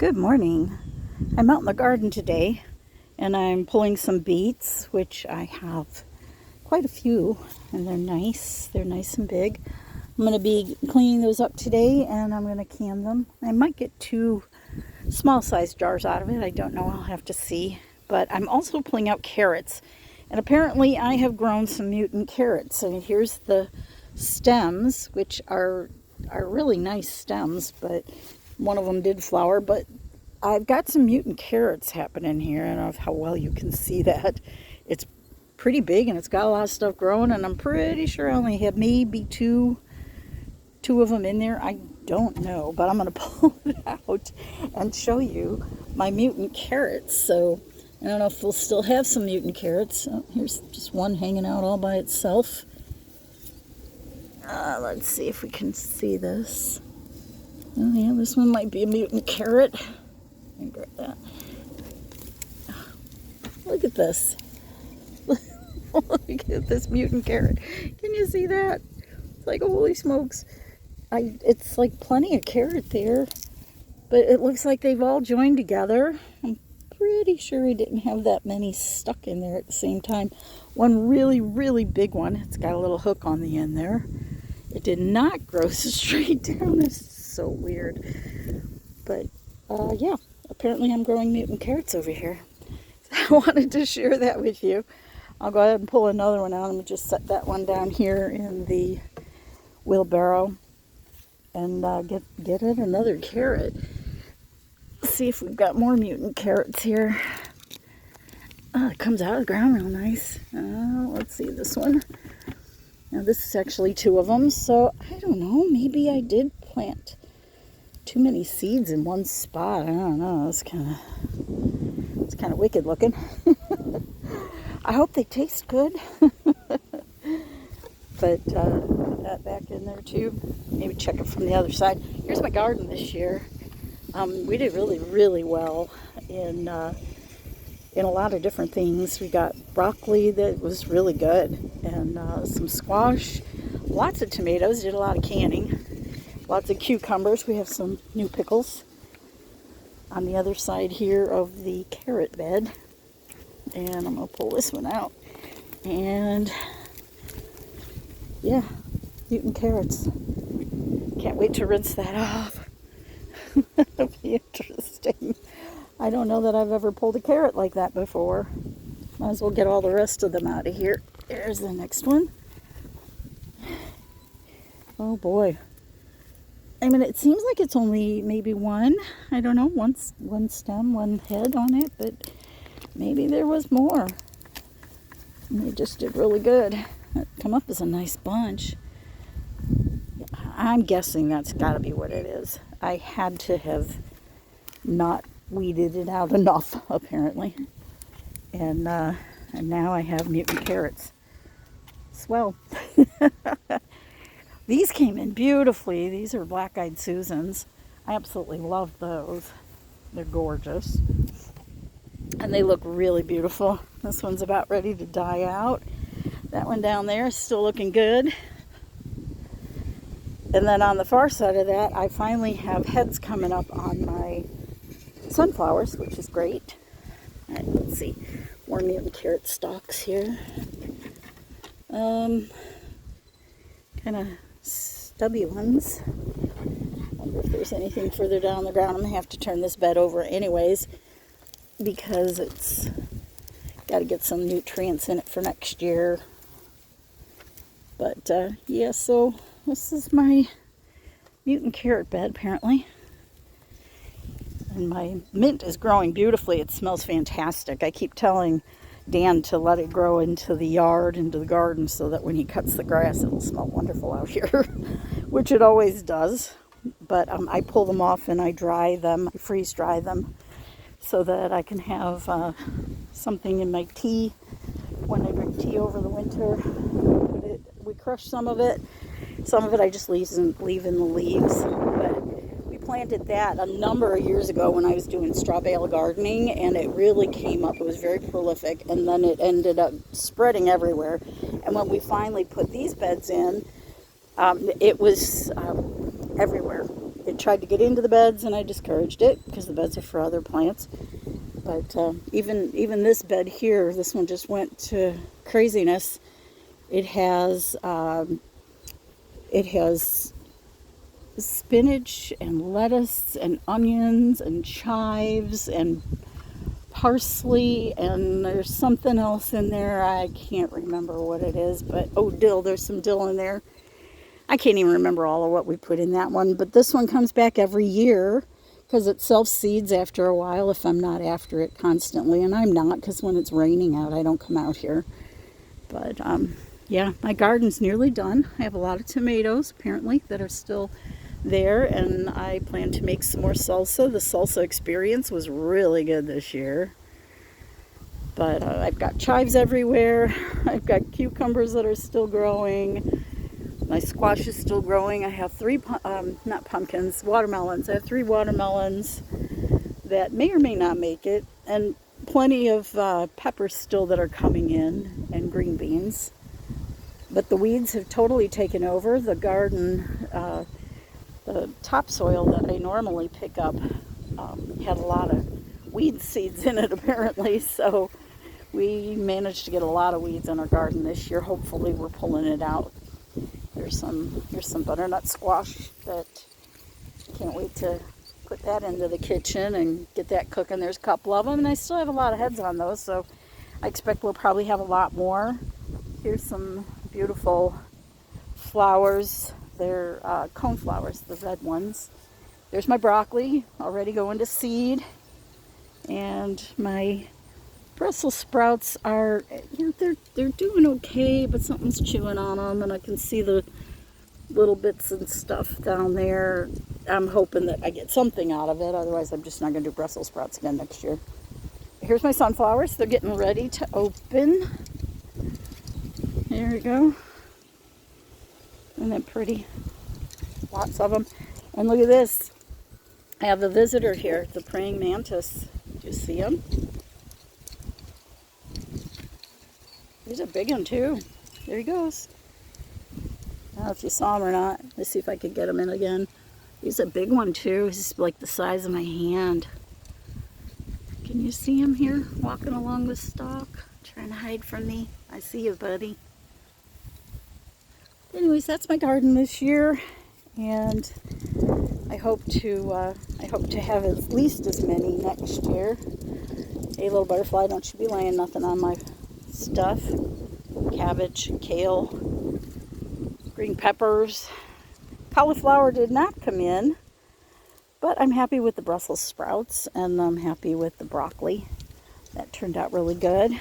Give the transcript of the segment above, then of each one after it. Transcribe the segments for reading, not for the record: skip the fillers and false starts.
Good morning. I'm out in the garden today and I'm pulling some beets, which I have quite a few, and they're nice. They're nice and big. I'm going to be cleaning those up today and I'm going to can them. I might get 2 small-sized jars out of it. I don't know. I'll have to see. But I'm also pulling out carrots. And apparently I have grown some mutant carrots. And here's the stems, which are really nice stems, but one of them did flower. But I've got some mutant carrots happening here. I don't know how well you can see that. It's pretty big and it's got a lot of stuff growing, and I'm pretty sure I only have maybe two of them in there. I don't know, but I'm going to pull it out and show you my mutant carrots. So I don't know if we'll still have some mutant carrots. Oh, here's just one hanging out all by itself. Let's see if we can see this. Oh yeah, this one might be a mutant carrot. Let me grab that. Look at this. Look at this mutant carrot. Can you see that? It's like, holy smokes. It's like plenty of carrot there, but it looks like they've all joined together. I'm pretty sure I didn't have that many stuck in there at the same time. One really, really big one. It's got a little hook on the end there. It did not grow straight down. It's so weird. But yeah, apparently I'm growing mutant carrots over here. So I wanted to share that with you. I'll go ahead and pull another one out. I'm going to just set that one down here in the wheelbarrow and get it another carrot. Let's see if we've got more mutant carrots here. It comes out of the ground real nice. Let's see this one. Now this is actually 2 of them, so I don't know, maybe I did plant too many seeds in one spot. I don't know. It's kind of wicked looking. I hope they taste good. But put that back in there too. Maybe check it from the other side. Here's my garden this year. We did really, really well in a lot of different things. We got broccoli that was really good, and some squash, lots of tomatoes. Did a lot of canning. Lots of cucumbers. We have some new pickles on the other side here of the carrot bed. And I'm going to pull this one out. And yeah, mutant carrots. Can't wait to rinse that off. It'll be interesting. I don't know that I've ever pulled a carrot like that before. Might as well get all the rest of them out of here. There's the next one. Oh boy. I mean, it seems like it's only maybe one. I don't know, one stem, one head on it, but maybe there was more. And they just did really good. That come up as a nice bunch. I'm guessing that's got to be what it is. I had to have not weeded it out enough, apparently. And now I have mutant carrots. Swell. These came in beautifully. These are black-eyed Susans. I absolutely love those. They're gorgeous. And they look really beautiful. This one's about ready to die out. That one down there is still looking good. And then on the far side of that, I finally have heads coming up on my sunflowers, which is great. All right, let's see. More mutant carrot stalks here. Kind of stubby ones. Wonder if there's anything further down the ground. I'm going to have to turn this bed over anyways, because it's got to get some nutrients in it for next year. But yeah, so this is my mutant carrot bed apparently. And my mint is growing beautifully. It smells fantastic. I keep telling Dan to let it grow into the yard, into the garden, so that when he cuts the grass, it'll smell wonderful out here, which it always does. But I pull them off and I dry them, I freeze dry them, so that I can have something in my tea when I drink tea over the winter. We crush some of it I just leave in the leaves. But we planted that a number of years ago when I was doing straw bale gardening, and it really came up. It was very prolific, and then it ended up spreading everywhere. And when we finally put these beds in, it was everywhere. It tried to get into the beds, and I discouraged it because the beds are for other plants. But even this bed here, this one just went to craziness. It has spinach and lettuce and onions and chives and parsley, and there's something else in there. I can't remember what it is, but oh, dill. There's some dill in there. I can't even remember all of what we put in that one, but this one comes back every year because it self-seeds after a while if I'm not after it constantly, and I'm not, because when it's raining out, I don't come out here. But yeah, my garden's nearly done. I have a lot of tomatoes, apparently, that are still there, and I plan to make some more salsa. The salsa experience was really good this year. But I've got chives everywhere. I've got cucumbers that are still growing. My squash is still growing. I have not pumpkins, watermelons. I have 3 watermelons that may or may not make it, and plenty of peppers still that are coming in, and green beans. But the weeds have totally taken over. The garden, the topsoil that I normally pick up had a lot of weed seeds in it, apparently, so we managed to get a lot of weeds in our garden this year. Hopefully we're pulling it out. Here's some butternut squash that I can't wait to put that into the kitchen and get that cooking. There's a couple of them, and I still have a lot of heads on those, so I expect we'll probably have a lot more. Here's some beautiful flowers. They're cone flowers, the red ones. There's my broccoli, already going to seed. And my Brussels sprouts are, they're doing okay, but something's chewing on them, and I can see the little bits and stuff down there. I'm hoping that I get something out of it, otherwise I'm just not going to do Brussels sprouts again next year. Here's my sunflowers. They're getting ready to open. There we go. Isn't that pretty? Lots of them. And look at this. I have a visitor here, the praying mantis. Do you see him? He's a big one too. There he goes. I don't know if you saw him or not. Let's see if I can get him in again. He's a big one too. He's like the size of my hand. Can you see him here walking along the stalk? Trying to hide from me. I see you, buddy. Anyways, that's my garden this year, and I hope to have at least as many next year. Hey, little butterfly, don't you be laying nothing on my stuff. Cabbage, kale, green peppers. Cauliflower did not come in, but I'm happy with the Brussels sprouts, and I'm happy with the broccoli. That turned out really good.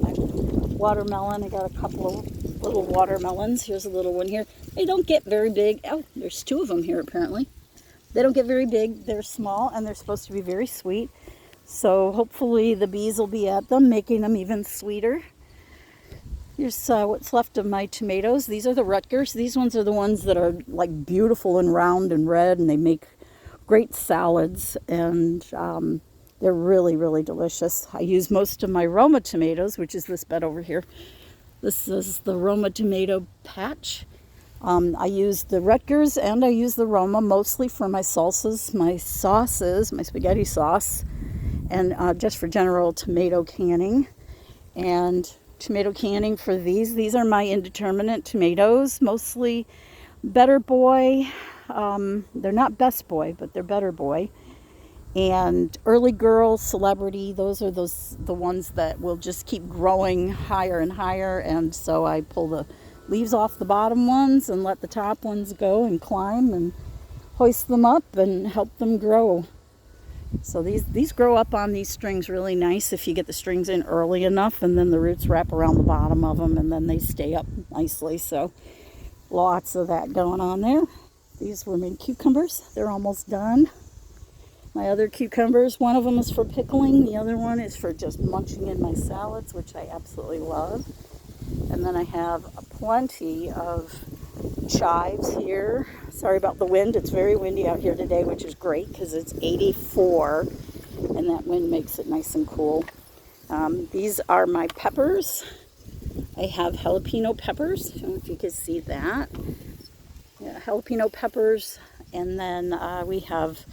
My watermelon, I got a couple of little watermelons. Here's a little one here. They don't get very big. Oh, there's 2 of them here apparently. They don't get very big. They're small, and they're supposed to be very sweet. So hopefully the bees will be at them, making them even sweeter. Here's what's left of my tomatoes. These are the Rutgers. These ones are the ones that are like beautiful and round and red, and they make great salads, and they're really, really delicious. I use most of my Roma tomatoes, which is this bed over here. This is the Roma tomato patch. I use the Rutgers and I use the Roma mostly for my salsas, my sauces, my spaghetti sauce, and just for general tomato canning. And tomato canning for these. These are my indeterminate tomatoes, mostly Better Boy. They're not Best Boy, but they're Better Boy. And Early Girl, Celebrity, those are the ones that will just keep growing higher and higher. And so I pull the leaves off the bottom ones and let the top ones go and climb and hoist them up and help them grow. So these grow up on these strings really nice if you get the strings in early enough, and then the roots wrap around the bottom of them, and then they stay up nicely. So lots of that going on there. These were my cucumbers. They're almost done. My other cucumbers, one of them is for pickling, the other one is for just munching in my salads, which I absolutely love. And then I have plenty of chives here. Sorry about the wind. It's very windy out here today, which is great because it's 84, and that wind makes it nice and cool. These are my peppers. I have jalapeno peppers. I don't know if you can see that. Yeah, jalapeno peppers And then we have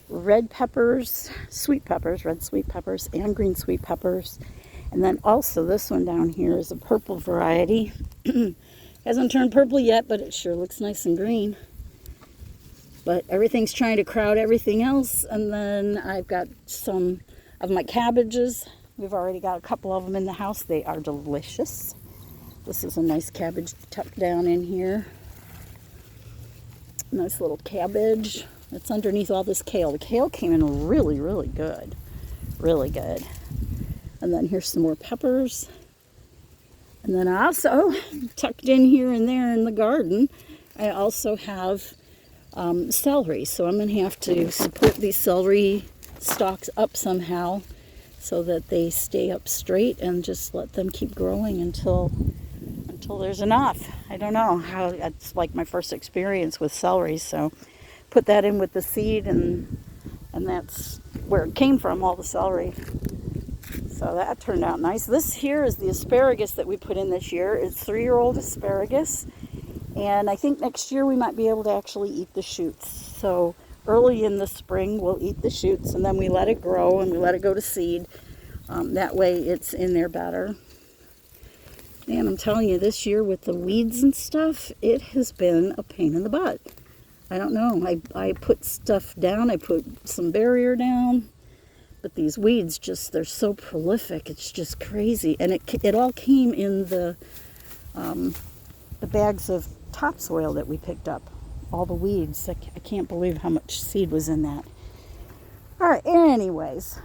red peppers, sweet peppers, red sweet peppers, and green sweet peppers. And then also this one down here is a purple variety. Hasn't turned purple yet, but it sure looks nice and green. But everything's trying to crowd everything else. And then I've got some of my cabbages. We've already got a couple of them in the house. They are delicious. This is a nice cabbage tucked down in here. Nice little cabbage. It's underneath all this kale. The kale came in really, really good. Really good. And then here's some more peppers. And then I also, tucked in here and there in the garden, I also have celery. So I'm going to have to support these celery stalks up somehow so that they stay up straight, and just let them keep growing until there's enough. I don't know how, it's like my first experience with celery, so put that in with the seed, and that's where it came from, all the celery. So that turned out nice. This here is the asparagus that we put in this year. It's 3-year-old asparagus, and I think next year we might be able to actually eat the shoots. So early in the spring we'll eat the shoots, and then we let it grow and we let it go to seed. That way it's in there better. And I'm telling you, this year with the weeds and stuff, it has been a pain in the butt. I don't know. I put stuff down. I put some barrier down. But these weeds just, they're so prolific. It's just crazy. And it all came in the bags of topsoil that we picked up. All the weeds. I can't believe how much seed was in that. All right, anyways,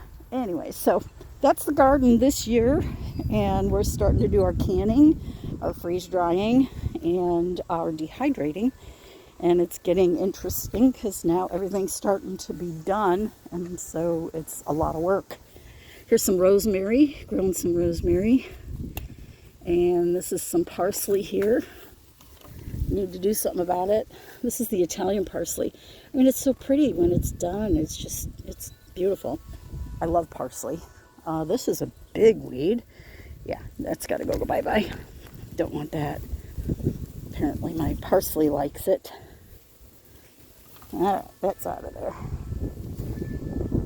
so that's the garden this year, and we're starting to do our canning, our freeze drying, and our dehydrating. And it's getting interesting because now everything's starting to be done, and so it's a lot of work. Here's some rosemary, growing some rosemary, and this is some parsley here. Need to do something about it. This is the Italian parsley. I mean, it's so pretty when it's done. It's beautiful. I love parsley. This is a big weed. Yeah, that's got to go bye-bye. Don't want that. Apparently my parsley likes it. Alright, that's out of there.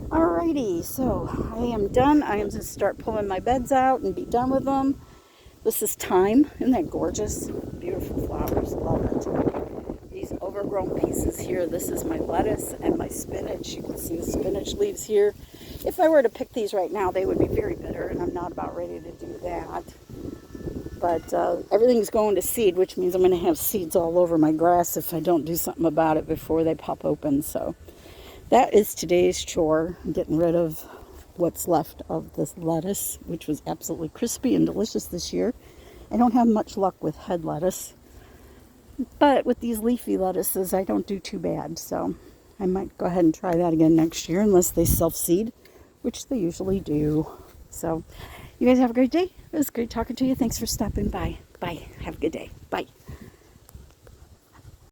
Alrighty, so I am done. I am going to start pulling my beds out and be done with them. This is thyme. Isn't that gorgeous? Beautiful flowers. Love it. These overgrown pieces here. This is my lettuce and my spinach. You can see the spinach leaves here. If I were to pick these right now, they would be very bitter, and I'm not about ready to do that. But everything's going to seed, which means I'm going to have seeds all over my grass if I don't do something about it before they pop open. So that is today's chore, getting rid of what's left of this lettuce, which was absolutely crispy and delicious this year. I don't have much luck with head lettuce, but with these leafy lettuces, I don't do too bad. So I might go ahead and try that again next year, unless they self-seed, which they usually do. So you guys have a great day. It was great talking to you. Thanks for stopping by. Bye. Have a good day. Bye.